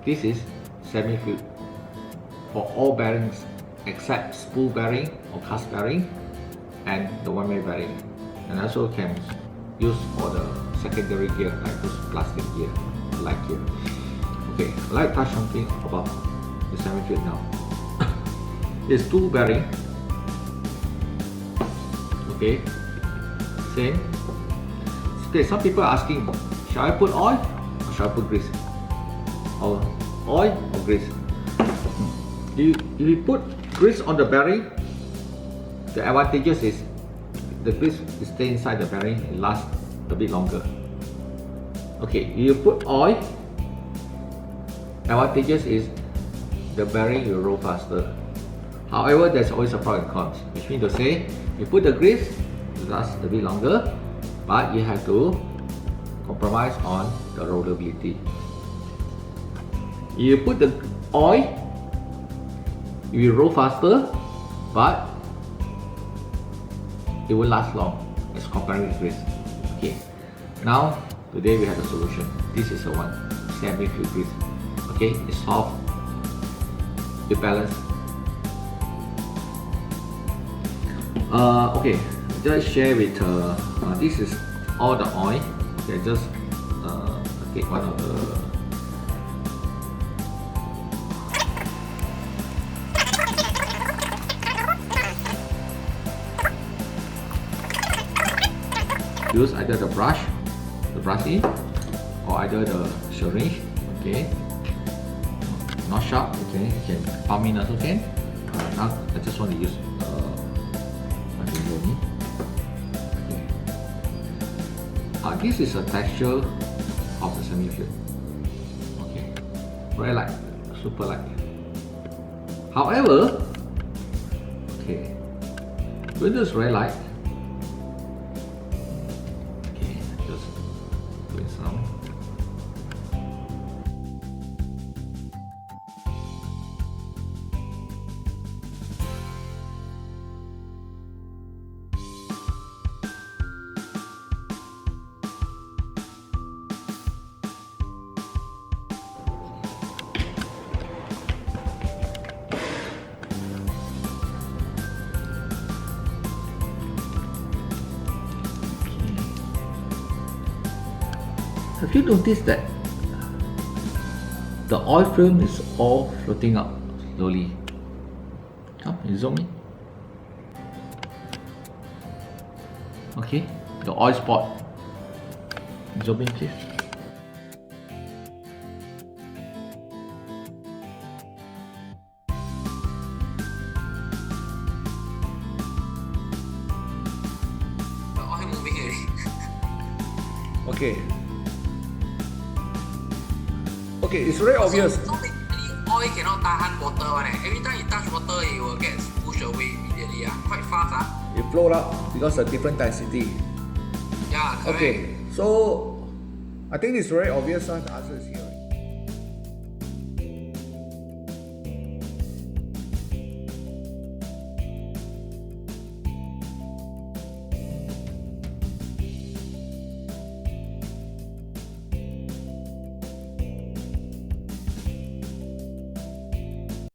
this is semi-fluid for all bearings except spool bearing or cast bearing and the one-way bearing, and also can use for the secondary gear like this plastic gear, like here. Okay, I'd like to touch something about the semi-fluid now. It's two bearing. Okay, same. Okay, some people are asking, shall I put oil or shall I put grease? Or oil or grease? If you put grease on the bearing, the advantages is the grease will stay inside the bearing and last a bit longer. Okay, if you put oil, advantages is the bearing will roll faster. However, there's always a pro and cons, which means to say, you put the grease, it lasts a bit longer, but you have to compromise on the rollability. You put the oil, it will roll faster, but it will last long as compared with grease. Okay, now today we have a solution. This is the one, semi-fluid grease. Okay, it's soft, it's balanced. Okay, just share with this is all the oil. Okay, just take one of the use either the brushy, or either the syringe. Okay, not sharp. Okay, you can palm in also can. Now I just want to use okay. This is a texture of the semi-fluid. Okay, very light, super light. However, okay, when it's very light, okay, just doing some. Have you noticed that the oil film is all floating up slowly? Come, you zoom in. Okay, the oil spot. Zoom in, please. The oil moving already. Okay. Okay, it's very obvious. So basically, oil cannot tahan water one. Every time you touch water, it will get pushed away immediately. Quite fast. It float up because of different density. Yeah, correct. Okay, so I think it's very obvious. The answer is here.